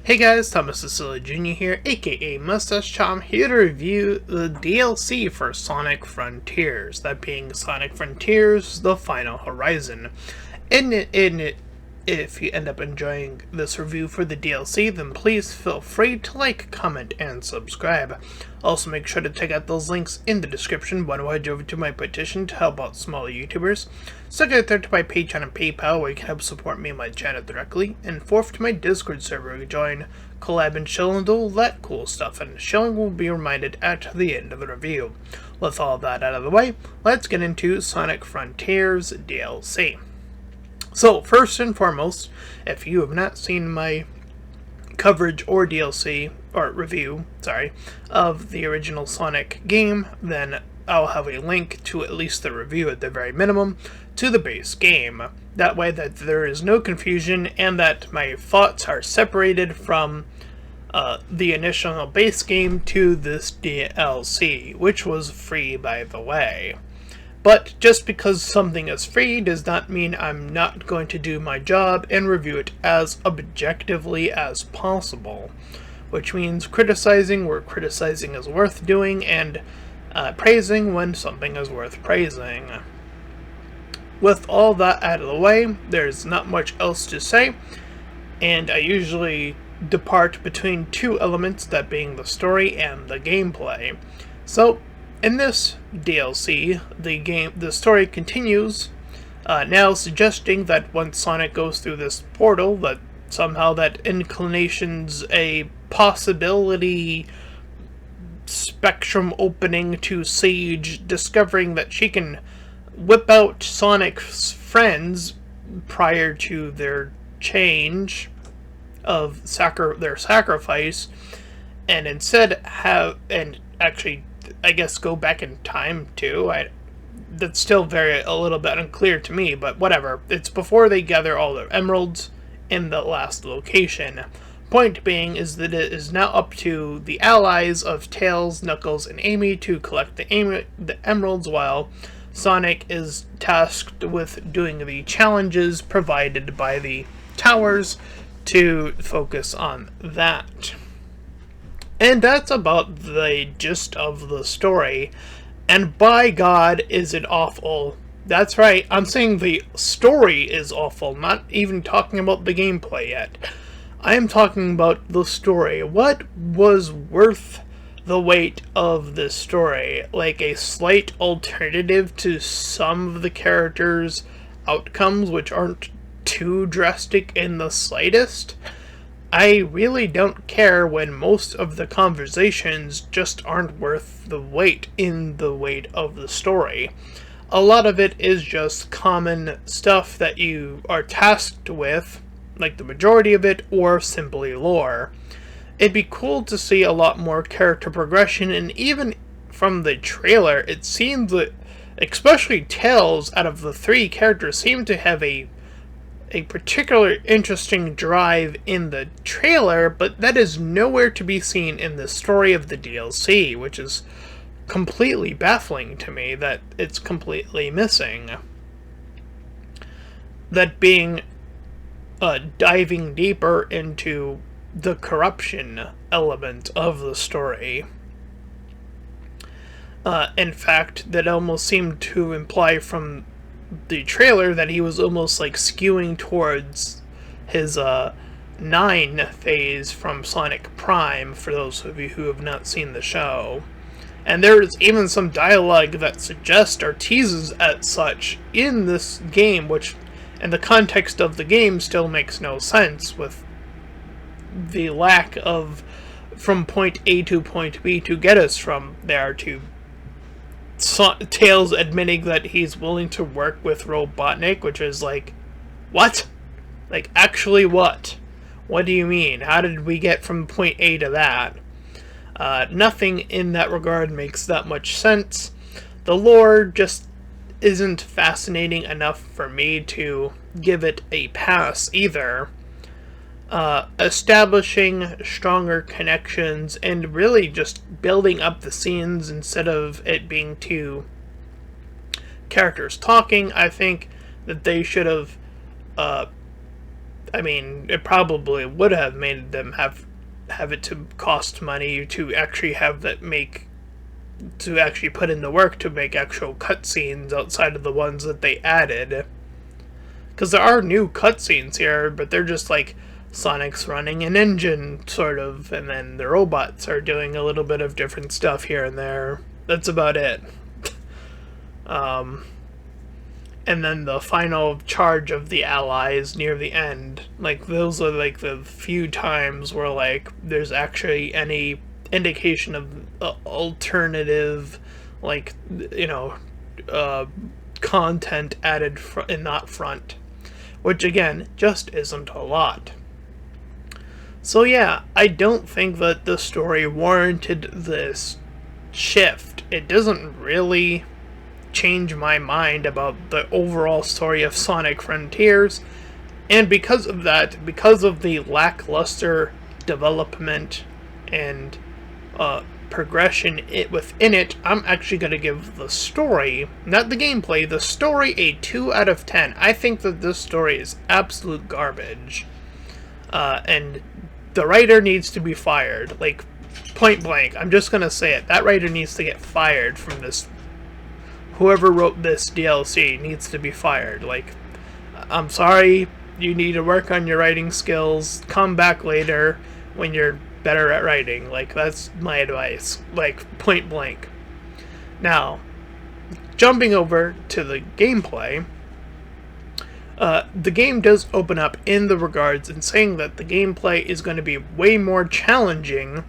Hey guys, Thomas Cecilia Jr. here, aka Mustached, here to review the DLC for Sonic Frontiers, that being Sonic Frontiers: The Final Horizon. If you end up enjoying this review for the DLC, then please feel free to like, comment, and subscribe. Also make sure to check out those links in the description. One will head over to my petition to help out smaller YouTubers. Second, third to my Patreon and PayPal, where you can help support me and my channel directly. And fourth to my Discord server, where you can join, collab, and chill and do all that cool stuff. And shilling will be reminded at the end of the review. With all that out of the way, let's get into Sonic Frontiers DLC. So, first and foremost, if you have not seen my coverage or DLC, or review, of the original Sonic game, then I'll have a link to at least the review at the very minimum to the base game. That way that there is no confusion and that my thoughts are separated from the initial base game to this DLC, which was free by the way. But just because something is free does not mean I'm not going to do my job and review it as objectively as possible. Which means criticizing where criticizing is worth doing and praising when something is worth praising. With all that out of the way, there's not much else to say, and I usually depart between two elements, that being the story and the gameplay. So, in this DLC, the story continues, now suggesting that once Sonic goes through this portal, that somehow that inclination's a possibility spectrum opening to Sage discovering that she can whip out Sonic's friends prior to their change of their sacrifice, and instead I guess go back in time too. That's still a little bit unclear to me, but whatever. It's before they gather all their emeralds in the last location. Point being is that it is now up to the allies of Tails, Knuckles, and Amy to collect the emeralds, while Sonic is tasked with doing the challenges provided by the towers to focus on that. And that's about the gist of the story. And by God, is it awful. That's right, I'm saying the story is awful, not even talking about the gameplay yet. I am talking about the story. What was worth the weight of this story? Like a slight alternative to some of the characters' outcomes, which aren't too drastic in the slightest? I really don't care when most of the conversations just aren't worth the weight of the story. A lot of it is just common stuff that you are tasked with, like the majority of it, or simply lore. It'd be cool to see a lot more character progression, and even from the trailer, it seems that especially Tails, out of the three characters, seem to have a particular interesting drive in the trailer, but that is nowhere to be seen in the story of the DLC, which is completely baffling to me that it's completely missing. That being diving deeper into the corruption element of the story. In fact, that almost seemed to imply from the trailer that he was almost like skewing towards his 9 phase from Sonic Prime, for those of you who have not seen the show. And there's even some dialogue that suggests or teases at such in this game, which in the context of the game still makes no sense, with the lack of from point A to point B to get us from there to Tails admitting that he's willing to work with Robotnik, which is like, what? Like, actually what? What do you mean? How did we get from point A to that? Nothing in that regard makes that much sense. The lore just isn't fascinating enough for me to give it a pass either. Establishing stronger connections and really just building up the scenes instead of it being two characters talking. I think that they should have I mean, it probably would have made them have it to cost money to actually have that make to actually put in the work to make actual cutscenes outside of the ones that they added. Because there are new cutscenes here, but they're just like Sonic's running an engine, sort of, and then the robots are doing a little bit of different stuff here and there. That's about it. And then the final charge of the Allies near the end. Like, those are like the few times where like there's actually any indication of alternative, like, content added in that front, which again just isn't a lot. So yeah, I don't think that the story warranted this shift. It doesn't really change my mind about the overall story of Sonic Frontiers, and because of that, because of the lackluster development and progression within it, I'm actually going to give the story, not the gameplay, the story a 2 out of 10. I think that this story is absolute garbage, and the writer needs to be fired, like, point blank. I'm just going to say it. That writer needs to get fired from this. Whoever wrote this DLC needs to be fired. Like, I'm sorry, you need to work on your writing skills. Come back later when you're better at writing. Like, that's my advice. Like, point blank. Now, jumping over to the gameplay, the game does open up in the regards in saying that the gameplay is going to be way more challenging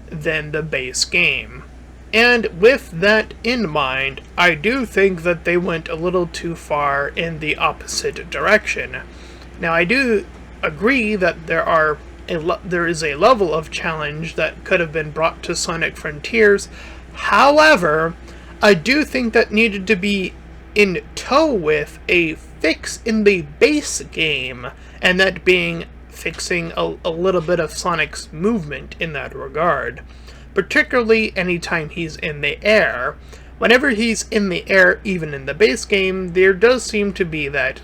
than the base game. And with that in mind, I do think that they went a little too far in the opposite direction. Now, I do agree that there is a level of challenge that could have been brought to Sonic Frontiers. However, I do think that needed to be in tow with a fix in the base game, and that being fixing a little bit of Sonic's movement in that regard. Particularly anytime he's in the air. Whenever he's in the air, even in the base game, there does seem to be that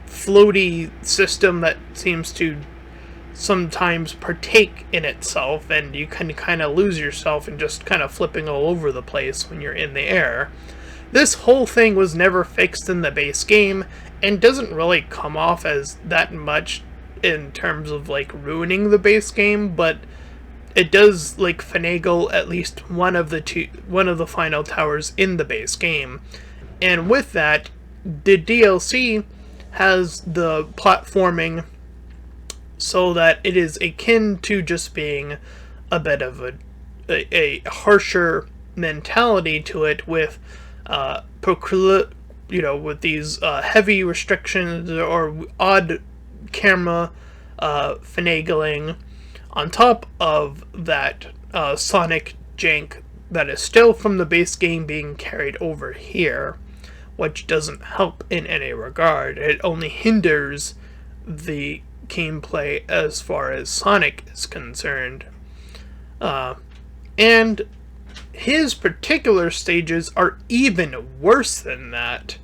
floaty system that seems to sometimes partake in itself, and you can kind of lose yourself and just kind of flipping all over the place when you're in the air. This whole thing was never fixed in the base game, and doesn't really come off as that much in terms of like ruining the base game, but it does like finagle at least one of the final towers in the base game. And with that, the DLC has the platforming so that it is akin to just being a bit of a harsher mentality to it, with with these heavy restrictions or odd camera finagling, on top of that Sonic jank that is still from the base game being carried over here, which doesn't help in any regard. It only hinders the gameplay as far as Sonic is concerned. And his particular stages are even worse than that.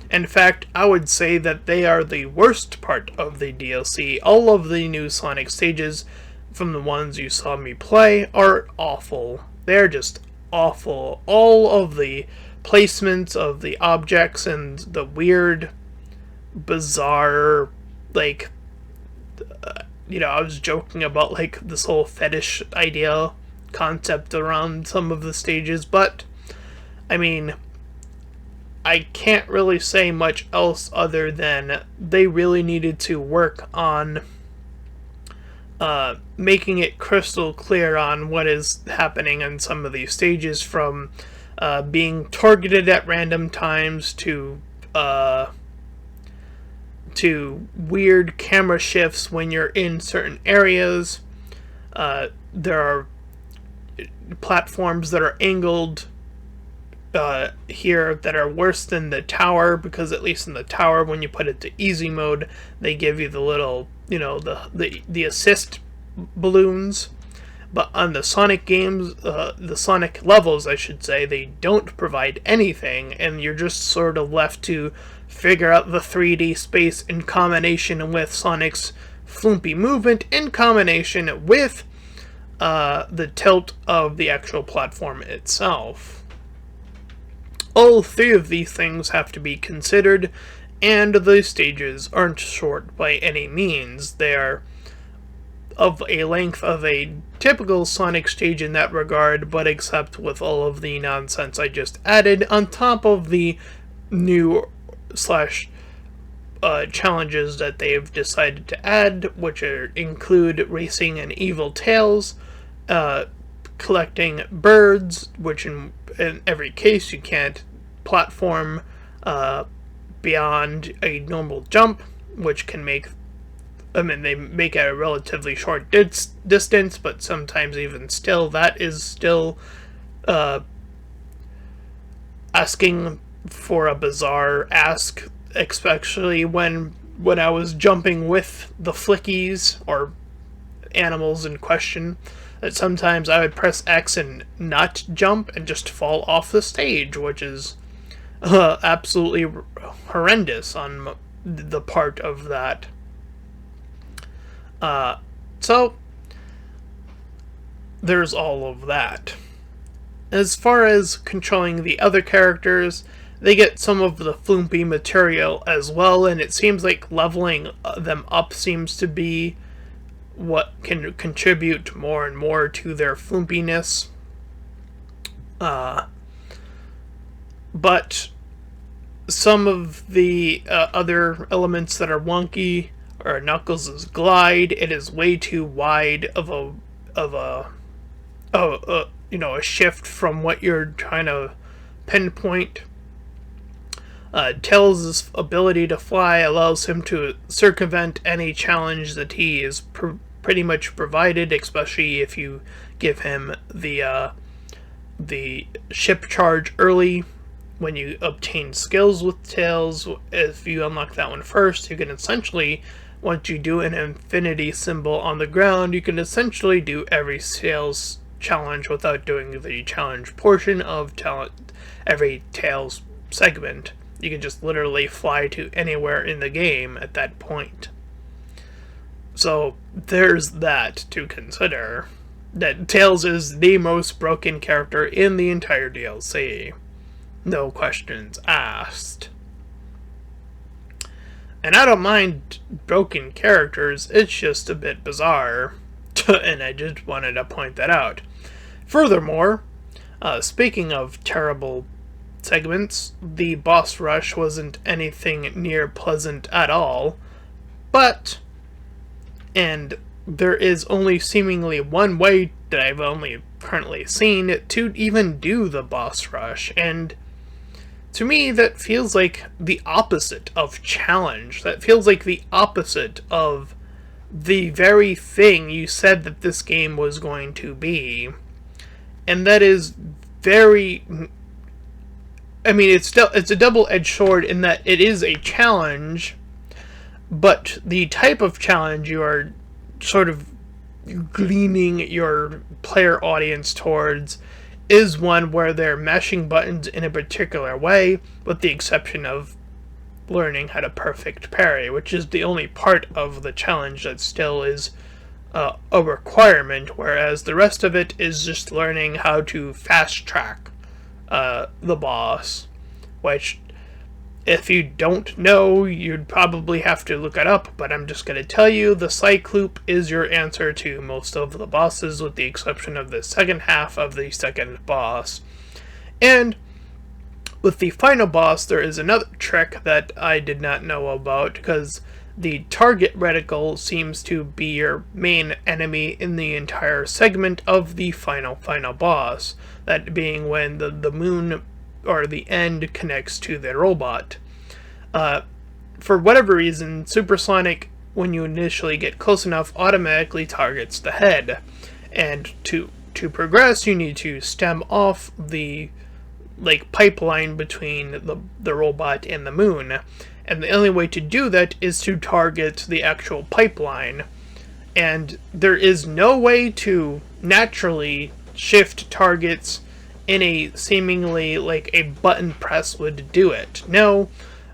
In fact, I would say that they are the worst part of the DLC. All of the new Sonic stages, from the ones you saw me play, are awful. They're just awful. All of the placements of the objects and the weird, bizarre, like, I was joking about, like, this whole fetish idea concept around some of the stages, but, I mean, I can't really say much else other than they really needed to work on making it crystal clear on what is happening in some of these stages, from being targeted at random times to weird camera shifts when you're in certain areas. There are platforms that are angled here that are worse than the tower, because at least in the tower, when you put it to easy mode, they give you the little, the assist balloons, But on the Sonic games, the Sonic levels, I should say, they don't provide anything, and you're just sort of left to figure out the 3D space in combination with Sonic's flumpy movement, in combination with the tilt of the actual platform itself. All three of these things have to be considered, and the stages aren't short by any means. They are of a length of a typical Sonic stage in that regard, but except with all of the nonsense I just added, on top of the new challenges that they've decided to add, which include racing and evil tails, collecting birds, which in every case you can't platform beyond a normal jump, which can make, I mean, they make it a relatively short distance, but sometimes even still, that is still asking for a bizarre ask, especially when I was jumping with the flickies, or animals in question, that sometimes I would press X and not jump and just fall off the stage, which is absolutely horrendous on the part of that. So there's all of that. As far as controlling the other characters, they get some of the flumpy material as well, and it seems like leveling them up seems to be what can contribute more and more to their flumpiness. But some of the other elements that are wonky are Knuckles' glide. It is way too wide of a shift from what you're trying to pinpoint. Tails' ability to fly allows him to circumvent any challenge that he is pretty much provided, especially if you give him the ship charge early. When you obtain skills with Tails, if you unlock that one first, you can essentially, once you do an infinity symbol on the ground, you can essentially do every Tails challenge without doing the challenge portion of every Tails segment. You can just literally fly to anywhere in the game at that point. So there's that to consider. That Tails is the most broken character in the entire DLC. No questions asked. And I don't mind broken characters, it's just a bit bizarre. And I just wanted to point that out. Furthermore, speaking of terrible segments, the boss rush wasn't anything near pleasant at all, and there is only seemingly one way that I've only currently seen to even do the boss rush, and to me that feels like the opposite of challenge. That feels like the opposite of the very thing you said that this game was going to be, and that is very, I mean, it's a double-edged sword in that it is a challenge, but the type of challenge you are sort of gleaning your player audience towards is one where they're mashing buttons in a particular way, with the exception of learning how to perfect parry, which is the only part of the challenge that still is a requirement, whereas the rest of it is just learning how to fast track the boss, which, if you don't know, you'd probably have to look it up, but I'm just going to tell you, the Cycloop is your answer to most of the bosses, with the exception of the second half of the second boss. And with the final boss, there is another trick that I did not know about, because the target reticle seems to be your main enemy in the entire segment of the final boss, that being when the moon or the end connects to the robot. For whatever reason, Supersonic, when you initially get close enough, automatically targets the head, and to progress you need to stem off the pipeline between the robot and the moon, and the only way to do that is to target the actual pipeline. and there is no way to naturally shift targets in a seemingly like a button press would do it. No,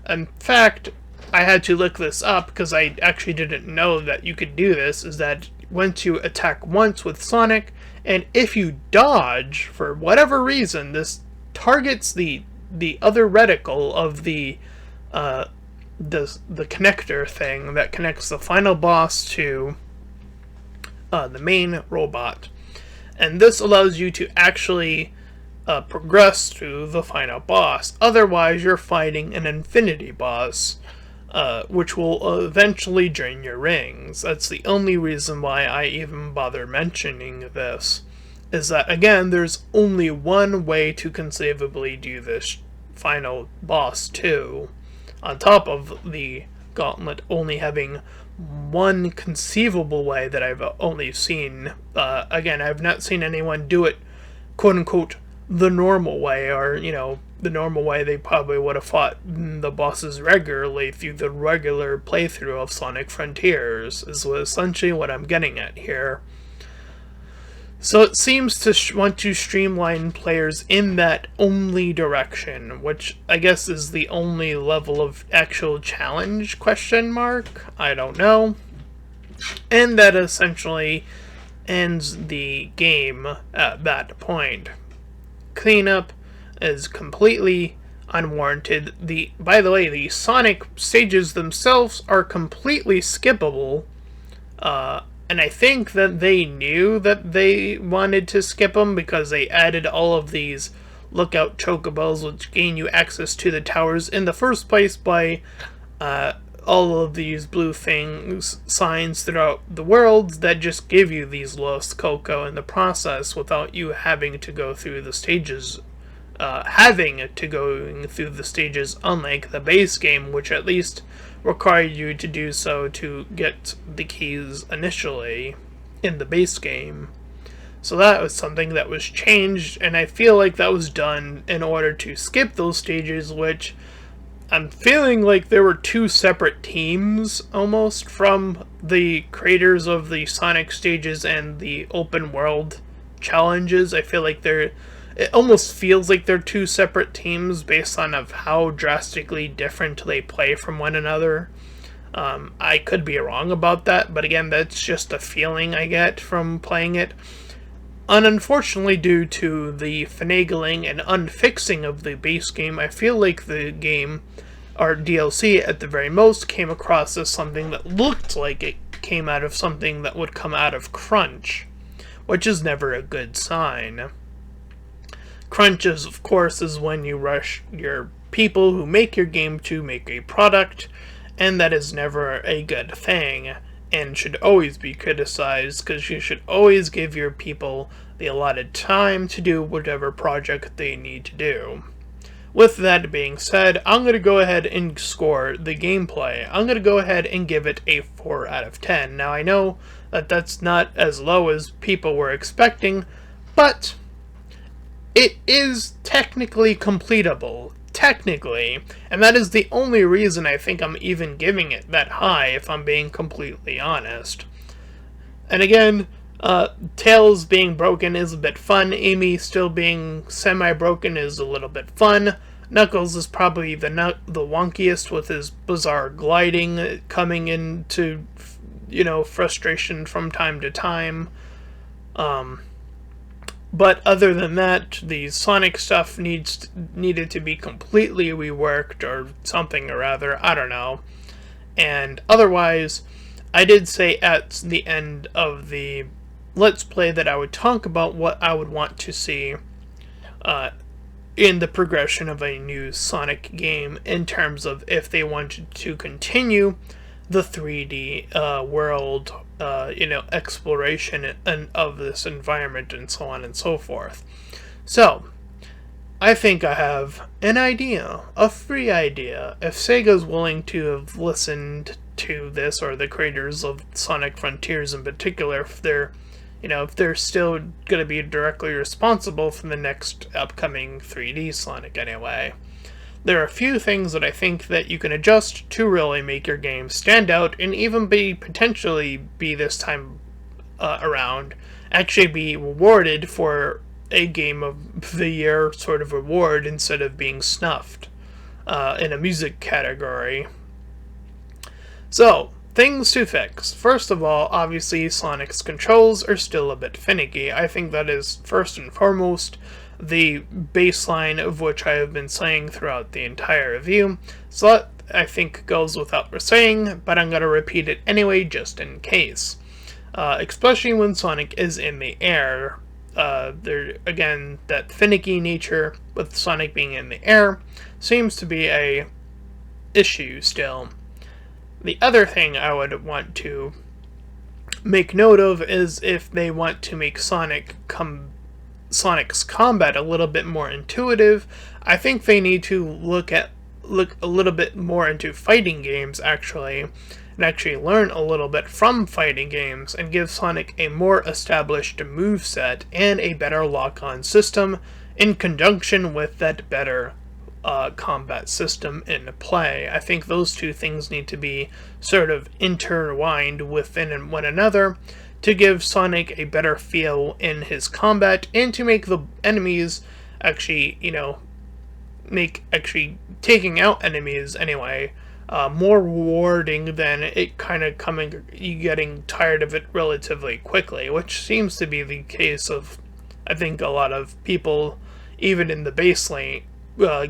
in fact, I had to look this up because I actually didn't know that you could do this, is that once you attack once with Sonic, and if you dodge, for whatever reason, this targets the other reticle of the connector thing that connects the final boss to the main robot. And this allows you to actually progress through the final boss. Otherwise, you're fighting an infinity boss, which will eventually drain your rings. That's the only reason why I even bother mentioning this, is that, again, there's only one way to conceivably do this final boss too, on top of the gauntlet only having one conceivable way that I've only seen. Again, I've not seen anyone do it, quote-unquote, the normal way, or, you know, the normal way they probably would have fought the bosses regularly through the regular playthrough of Sonic Frontiers, is essentially what I'm getting at here. So it seems to want to streamline players in that only direction, which I guess is the only level of actual challenge, question mark? I don't know. And that essentially ends the game at that point. Cleanup is completely unwarranted. By the way, the Sonic stages themselves are completely skippable, and I think that they knew that they wanted to skip them because they added all of these lookout chocobos, which gain you access to the towers in the first place by all of these blue signs throughout the world that just give you these lost cocoa in the process without you having to go through the stages. Unlike the base game, which at least required you to do so to get the keys initially in the base game. So that was something that was changed, and I feel like that was done in order to skip those stages, which I'm feeling like there were two separate teams almost from the creators of the Sonic stages and the open world challenges. I feel like it almost feels like they're two separate teams based on of how drastically different they play from one another. I could be wrong about that, but again, that's just a feeling I get from playing it. And unfortunately, due to the finagling and unfixing of the base game, I feel like the game, or DLC at the very most, came across as something that looked like it came out of something that would come out of crunch, which is never a good sign. Crunch is, of course, is when you rush your people who make your game to make a product, and that is never a good thing, and should always be criticized, because you should always give your people the allotted time to do whatever project they need to do. With that being said, I'm going to go ahead and score the gameplay. I'm going to go ahead and give it a 4 out of 10. Now, I know that that's not as low as people were expecting, but it is technically completable. Technically. And that is the only reason I think I'm even giving it that high, if I'm being completely honest. And again, Tails being broken is a bit fun. Amy still being semi-broken is a little bit fun. Knuckles is probably the wonkiest with his bizarre gliding coming into, you know, frustration from time to time. But other than that, the Sonic stuff needed to be completely reworked or something or other. I don't know. And otherwise, I did say at the end of the Let's Play that I would talk about what I would want to see in the progression of a new Sonic game, in terms of if they wanted to continue the 3D world, exploration of this environment and so on and so forth. So, I think I have an idea, a free idea. If Sega's willing to have listened to this, or the creators of Sonic Frontiers in particular, if they're still going to be directly responsible for the next upcoming 3D Sonic anyway, there are a few things that I think that you can adjust to really make your game stand out and even potentially be this time around actually be rewarded for a Game of the Year sort of reward instead of being snuffed in a music category. So, things to fix. First of all, obviously Sonic's controls are still a bit finicky. I think that is first and foremost the baseline of which I have been saying throughout the entire review. So that I think goes without saying, but I'm going to repeat it anyway just in case. Especially when Sonic is in the air. Again, that finicky nature with Sonic being in the air seems to be a issue still. The other thing I would want to make note of is if they want to make Sonic's combat a little bit more intuitive, I think they need to look a little bit more into fighting games actually, and actually learn a little bit from fighting games and give Sonic a more established moveset and a better lock-on system in conjunction with that better combat system in play. I think those two things need to be sort of intertwined within one another to give Sonic a better feel in his combat and to make the enemies actually, taking out enemies anyway, more rewarding than it kind of you getting tired of it relatively quickly, which seems to be the case of, I think, a lot of people, even in the baseline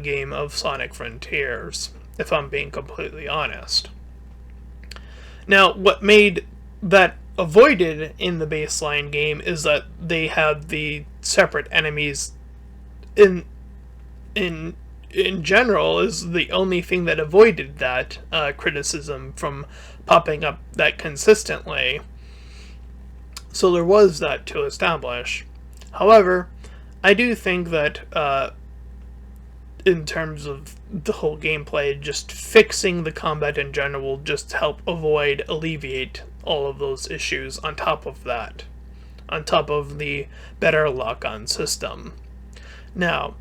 game of Sonic Frontiers, if I'm being completely honest. Now, what made that avoided in the baseline game is that they had the separate enemies in general is the only thing that avoided that criticism from popping up that consistently. So there was that to establish. However, I do think that in terms of the whole gameplay, just fixing the combat in general will just help alleviate all of those issues on top of that. On top of the better lock-on system. Now,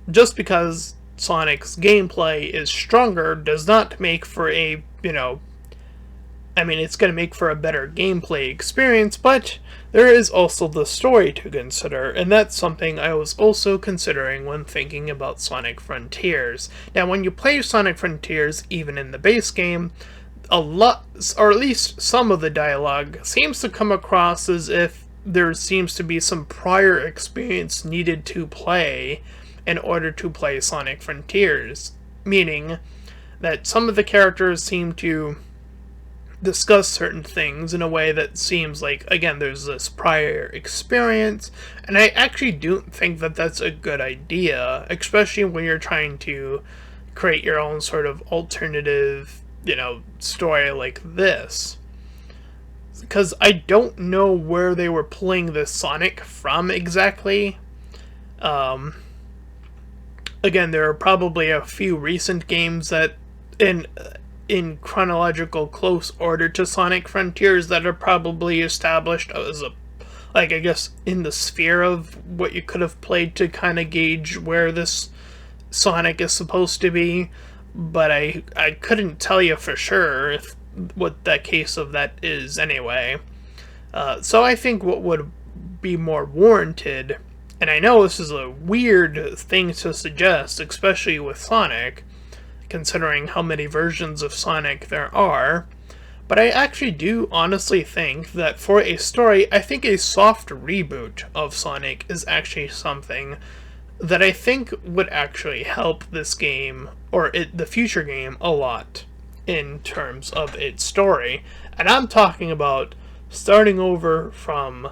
just because Sonic's gameplay is stronger does not make for a, it's going to make for a better gameplay experience, but there is also the story to consider, and that's something I was also considering when thinking about Sonic Frontiers. Now, when you play Sonic Frontiers, even in the base game, a lot, or at least some of the dialogue, seems to come across as if there seems to be some prior experience needed to play in order to play Sonic Frontiers, meaning that some of the characters seem to discuss certain things in a way that seems like, again, there's this prior experience, and I actually don't think that that's a good idea, especially when you're trying to create your own sort of alternative, story like this. Because I don't know where they were pulling this Sonic from exactly. Again, there are probably a few recent games that in chronological close order to Sonic Frontiers that are probably established as I guess in the sphere of what you could have played to kind of gauge where this Sonic is supposed to be, but I couldn't tell you for sure what that case of that is anyway. So I think what would be more warranted, and I know this is a weird thing to suggest, especially with Sonic, considering how many versions of Sonic there are, but I actually do honestly think that for a story, I think a soft reboot of Sonic is actually something that I think would actually help this game, or the future game, a lot in terms of its story. And I'm talking about starting over from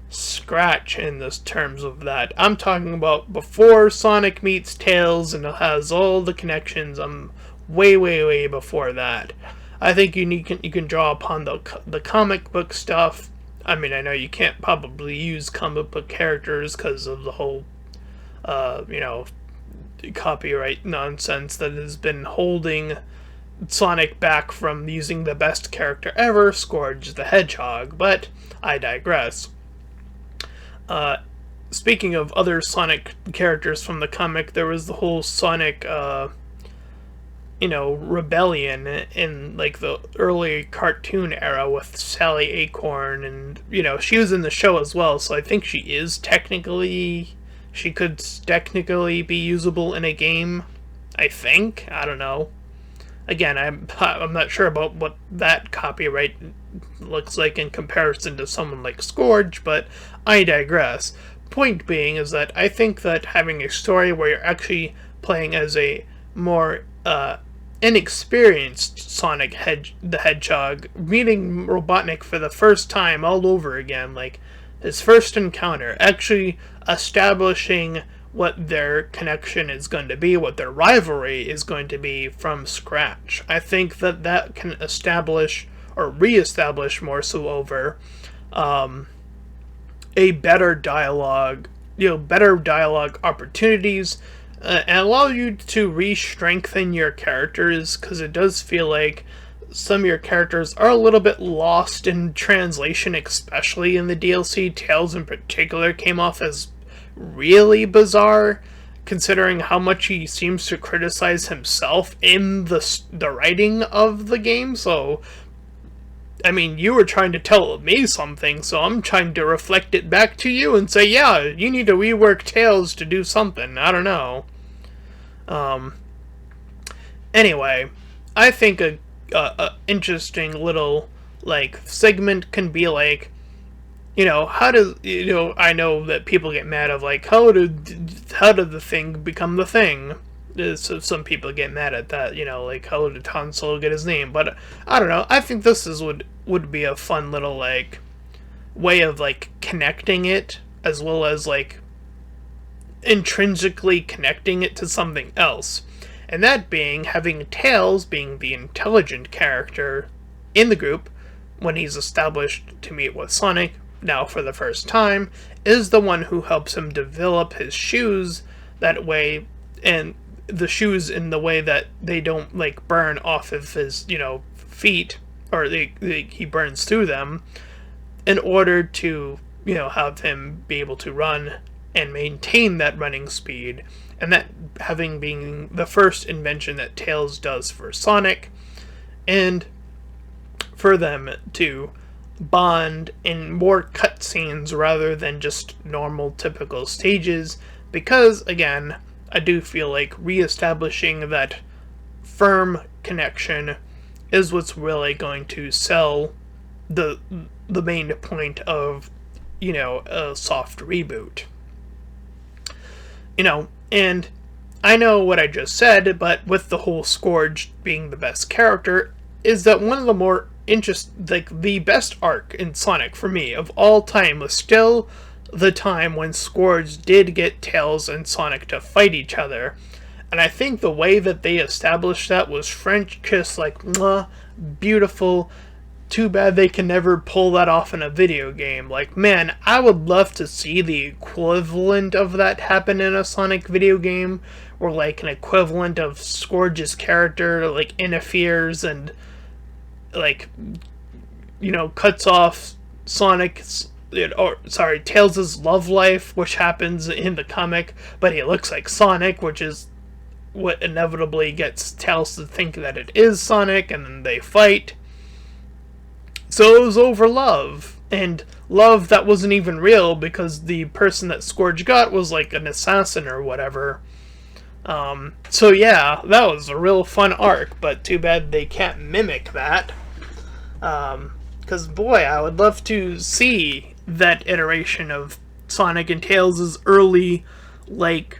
scratch in this terms of that. I'm talking about before Sonic meets Tails and it has all the connections. I'm way before that. I think you can draw upon the comic book stuff. I mean, I know you can't probably use comic book characters because of the whole copyright nonsense that has been holding Sonic back from using the best character ever, Scourge the Hedgehog, but I digress. speaking of other Sonic characters from the comic, there was the whole Sonic, rebellion in like the early cartoon era with Sally Acorn, and she was in the show as well. So I think she could technically be usable in a game. I don't know. Again, I'm not sure about what that copyright looks like in comparison to someone like Scourge, but I digress. Point being is that I think that having a story where you're actually playing as a more inexperienced Sonic the Hedgehog, meeting Robotnik for the first time all over again, like his first encounter, actually establishing what their connection is going to be, what their rivalry is going to be from scratch. I think that that can establish or re-establish more so over a better dialogue, better dialogue opportunities, and allow you to re-strengthen your characters, because it does feel like some of your characters are a little bit lost in translation, especially in the DLC. Tails in particular came off as really bizarre, considering how much he seems to criticize himself in the writing of the game. So, I mean, you were trying to tell me something, so I'm trying to reflect it back to you and say, yeah, you need to rework Tails to do something. I don't know. Anyway, I think a interesting little, like, segment can be like, how does, I know that people get mad of, like, how did the thing become the thing? So some people get mad at that, like, how did Han Solo get his name? But I don't know. I think this would be a fun little, like, way of, like, connecting it, as well as, like, intrinsically connecting it to something else. And that being having Tails being the intelligent character in the group when he's established to meet with Sonic, now for the first time, is the one who helps him develop his shoes that way, and the shoes in the way that they don't, like, burn off of his, feet, or he burns through them, in order to, have him be able to run and maintain that running speed, and that having been the first invention that Tails does for Sonic, and for them to bond in more cutscenes rather than just normal typical stages, because again, I do feel like re-establishing that firm connection is what's really going to sell the main point of, a soft reboot. And I know what I just said, but with the whole Scourge being the best character, is that one of the more the best arc in Sonic for me of all time was still the time when Scourge did get Tails and Sonic to fight each other. And I think the way that they established that was French kiss, like, mwah, beautiful. Too bad they can never pull that off in a video game. Like, man, I would love to see the equivalent of that happen in a Sonic video game, or like an equivalent of Scourge's character, like, interferes and, like, cuts off Tails' love life, which happens in the comic, but he looks like Sonic, which is what inevitably gets Tails to think that it is Sonic, and then they fight. So it was over love, and love that wasn't even real, because the person that Scourge got was like an assassin or whatever. So yeah, that was a real fun arc, but too bad they can't mimic that. Because boy, I would love to see that iteration of Sonic and Tails' early, like,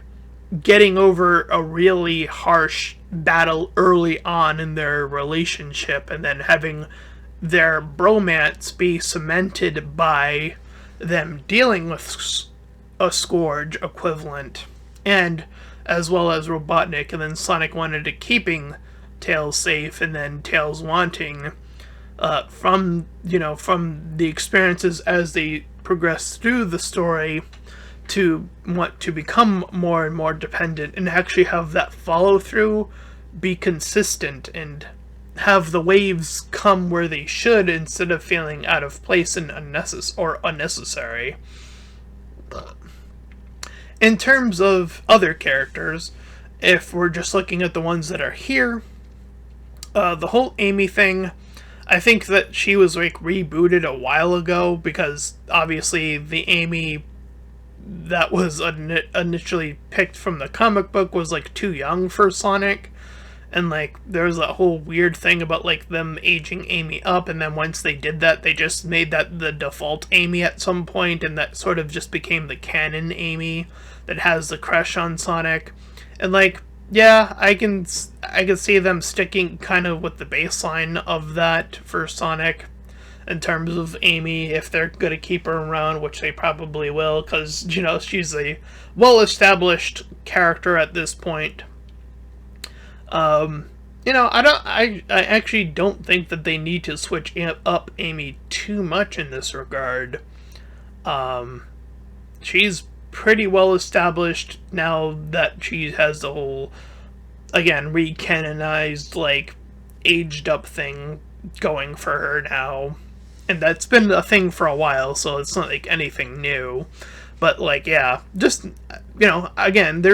getting over a really harsh battle early on in their relationship, and then having their bromance be cemented by them dealing with a Scourge equivalent, and as well as Robotnik, and then Sonic wanted to keeping Tails safe, and then Tails wanting from the experiences as they progress through the story to want to become more and more dependent, and actually have that follow through be consistent, and have the waves come where they should, instead of feeling out of place and unnecessary. in terms of other characters, if we're just looking at the ones that are here, the whole Amy thing, I think that she was like rebooted a while ago because obviously the Amy that was initially picked from the comic book was like too young for Sonic. And like there was that whole weird thing about like them aging Amy up, and then once they did that, they just made that the default Amy at some point, and that sort of just became the canon Amy that has the crush on Sonic. And like, yeah, I can see them sticking kind of with the baseline of that for Sonic in terms of Amy, if they're gonna keep her around, which they probably will, because you know she's a well-established character at this point. You know, I actually don't think that they need to switch up Amy too much in this regard. She's pretty well established now that she has the whole, again, recanonized, like, aged up thing going for her now. And that's been a thing for a while, so it's not like anything new. But, like, yeah, just, you know, again,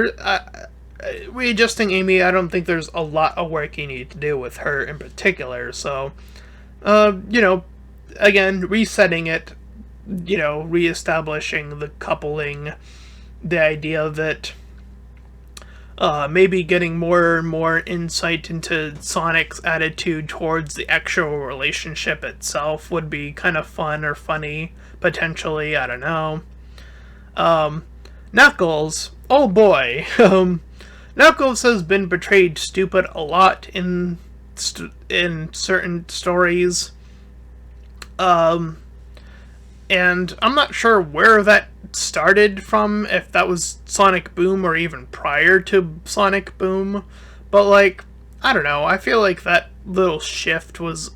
readjusting Amy, I don't think there's a lot of work you need to do with her in particular, so, you know, again, resetting it, you know, reestablishing the coupling, the idea that, maybe getting more and more insight into Sonic's attitude towards the actual relationship itself would be kind of fun or funny, potentially, I don't know. Knuckles, oh boy, Knuckles has been portrayed stupid a lot in certain stories, and I'm not sure where that started from, if that was Sonic Boom or even prior to Sonic Boom, but like, I don't know, I feel like that little shift was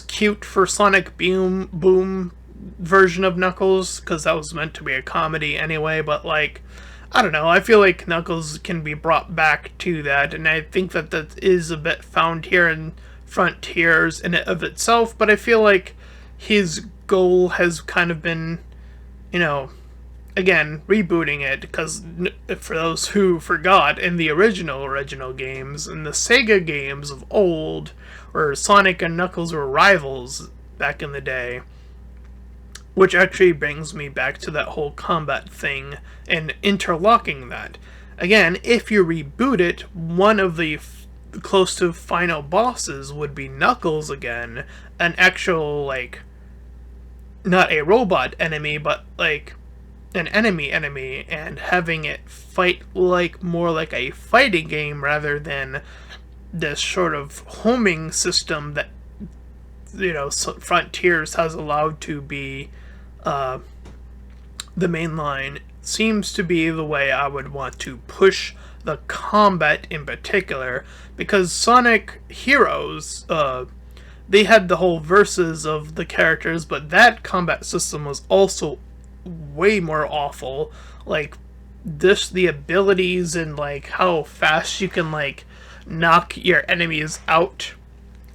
cute for Sonic Boom version of Knuckles, because that was meant to be a comedy anyway, but like, I don't know, I feel like Knuckles can be brought back to that, and I think that that is a bit found here in Frontiers in and of itself, but I feel like his goal has kind of been, you know, again, rebooting it, because for those who forgot, in the original games, in the Sega games of old, where Sonic and Knuckles were rivals back in the day, which actually brings me back to that whole combat thing and interlocking that. Again, if you reboot it, one of the close to final bosses would be Knuckles again, an actual, like, not a robot enemy, but like an enemy, and having it fight like more like a fighting game rather than this sort of homing system that, you know, Frontiers has allowed to be the main line, seems to be the way I would want to push the combat in particular, because Sonic Heroes, they had the whole verses of the characters, but that combat system was also way more awful. Like, the abilities and like how fast you can like knock your enemies out,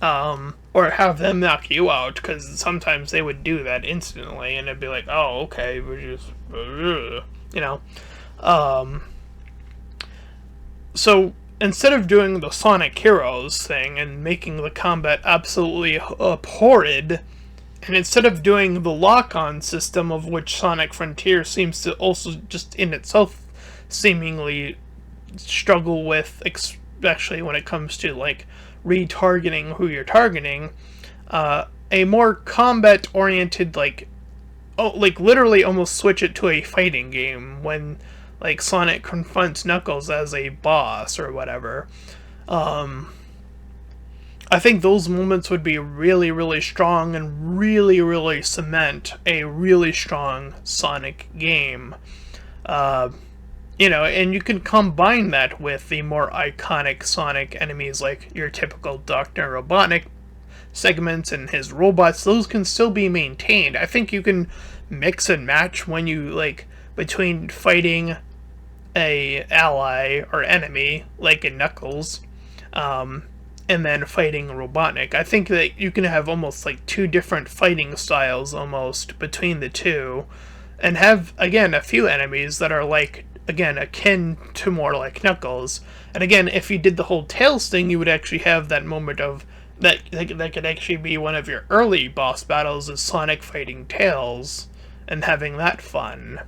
or have them knock you out, because sometimes they would do that instantly, and it'd be like, oh, okay, we're just, you know. So, instead of doing the Sonic Heroes thing and making the combat absolutely horrid, and instead of doing the lock-on system, of which Sonic Frontier seems to also just in itself seemingly struggle with, especially when it comes to like retargeting who you're targeting, a more combat-oriented, like, literally almost switch it to a fighting game when, like, Sonic confronts Knuckles as a boss or whatever. I think those moments would be really, really strong and really, really cement a really strong Sonic game. You know, and you can combine that with the more iconic Sonic enemies, like your typical Dr. Robotnik segments and his robots. Those can still be maintained. I think you can mix and match when you, like, between fighting a ally or enemy, like in Knuckles, and then fighting Robotnik. I think that you can have almost like two different fighting styles almost between the two, and have, again, a few enemies that are like, again, akin to more like Knuckles. And again, if you did the whole Tails thing, you would actually have that moment of that could actually be one of your early boss battles, is Sonic fighting Tails and having that fun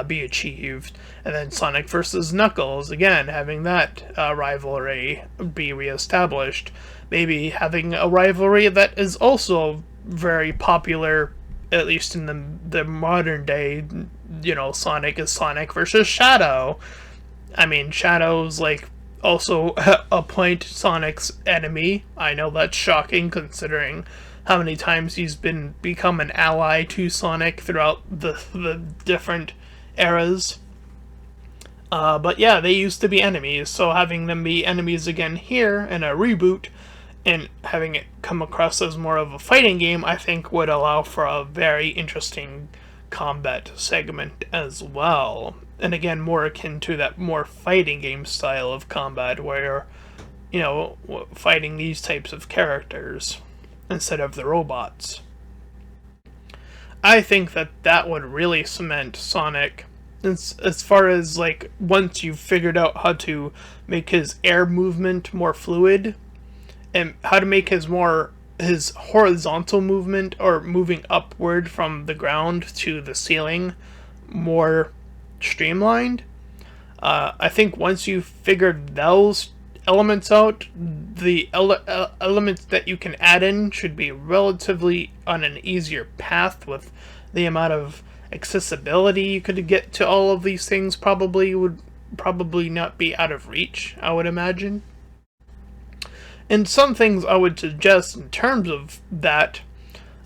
be achieved. And then Sonic versus Knuckles, again, having that rivalry be reestablished. Maybe having a rivalry that is also very popular, at least in the modern day. You know, Sonic is Sonic versus Shadow. I mean, Shadow's like also a point Sonic's enemy. I know that's shocking considering how many times he's become an ally to Sonic throughout the different eras. But yeah, they used to be enemies, so having them be enemies again here in a reboot and having it come across as more of a fighting game, I think would allow for a very interesting combat segment as well. And again, more akin to that more fighting game style of combat where, you know, fighting these types of characters instead of the robots. I think that would really cement Sonic as far as, like, once you've figured out how to make his air movement more fluid and how to make his horizontal movement, or moving upward from the ground to the ceiling, more streamlined. I think once you've figured those elements out, the elements that you can add in should be relatively on an easier path. With the amount of accessibility you could get to all of these things, would probably not be out of reach, I would imagine. And some things I would suggest in terms of that,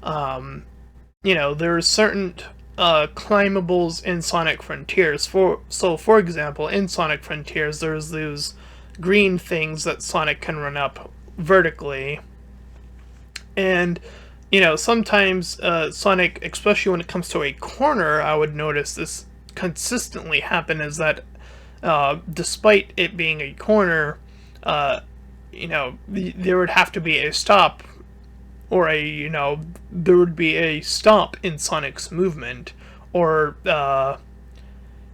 you know, there are certain climbables in Sonic Frontiers. For example, in Sonic Frontiers, there's those green things that Sonic can run up vertically. And, you know, sometimes Sonic, especially when it comes to a corner, I would notice this consistently happen, is that despite it being a corner, you know, there would have to be a stop, or there would be a stop in Sonic's movement, or,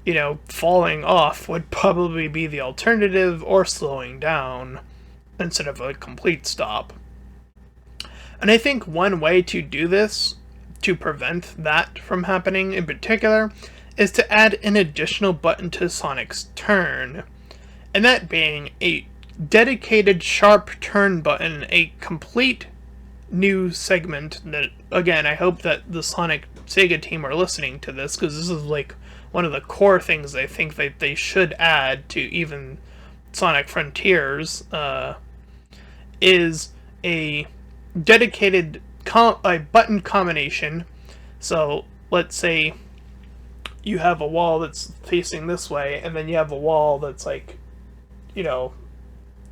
you know, falling off would probably be the alternative, or slowing down instead of a complete stop. And I think one way to do this, to prevent that from happening in particular, is to add an additional button to Sonic's turn, and that being a dedicated sharp turn button, a complete new segment that, again, I hope that the Sonic Sega team are listening to this, because this is like one of the core things I think that they should add to even Sonic Frontiers, is a dedicated a button combination. So let's say you have a wall that's facing this way, and then you have a wall that's like, you know,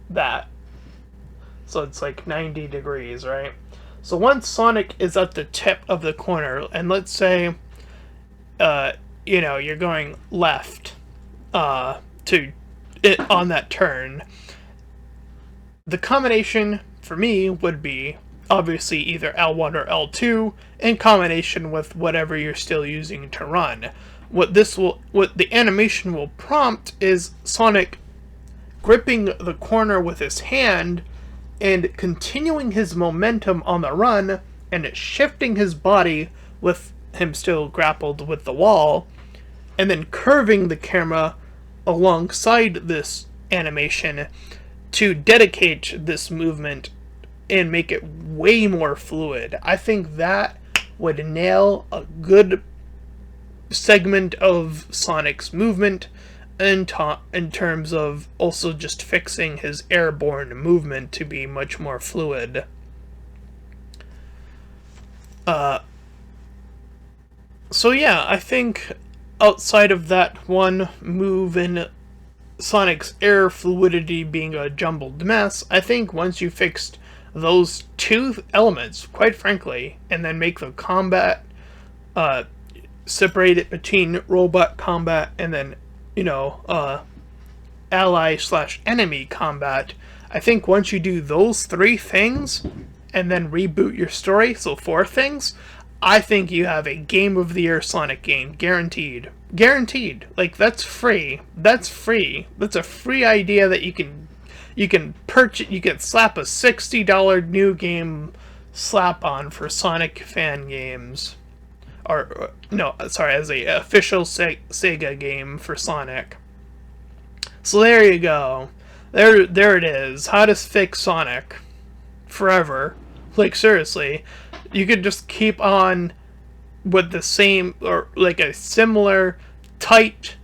that. So it's like 90 degrees, right? So once Sonic is at the tip of the corner, and let's say, you know, you're going left on that turn, the combination for me would be obviously either L1 or L2 in combination with whatever you're still using to run. What the animation will prompt is Sonic gripping the corner with his hand and continuing his momentum on the run, and shifting his body with him still grappled with the wall, and then curving the camera alongside this animation to dedicate this movement and make it way more fluid. I think that would nail a good segment of Sonic's movement in terms of also just fixing his airborne movement to be much more fluid. So yeah, I think outside of that one move in Sonic's air fluidity being a jumbled mess, I think once you fixed those two elements, quite frankly, and then make the combat, separate it between robot combat and then, you know, ally/enemy combat, I think once you do those three things and then reboot your story, so 4 things, I think you have a Game of the Year Sonic game, guaranteed. Guaranteed. Like, that's free. That's free. That's a free idea that you can purchase. You can slap a $60 new game slap on for Sonic fan games, or no, sorry, as a official Sega game for Sonic. So there you go. There it is. How to fix Sonic forever. Like, seriously, you could just keep on with the same, or like a similar tight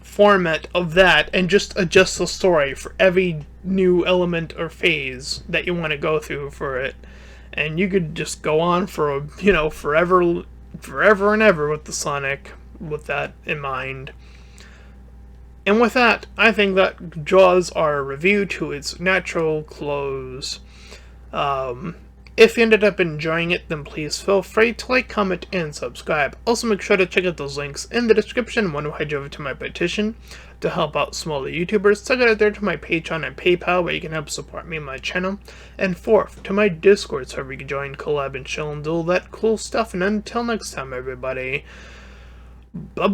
format of that, and just adjust the story for every new element or phase that you want to go through for it. And you could just go on for, forever and ever with the Sonic, with that in mind. And with that, I think that draws our review to its natural close. If you ended up enjoying it, then please feel free to like, comment, and subscribe. Also, make sure to check out those links in the description. One will head you over to my petition to help out smaller YouTubers. Check out there to my Patreon and PayPal, where you can help support me and my channel. And fourth, to my Discord server, you can join, collab, and chill and do all that cool stuff. And until next time, everybody, bye-bye!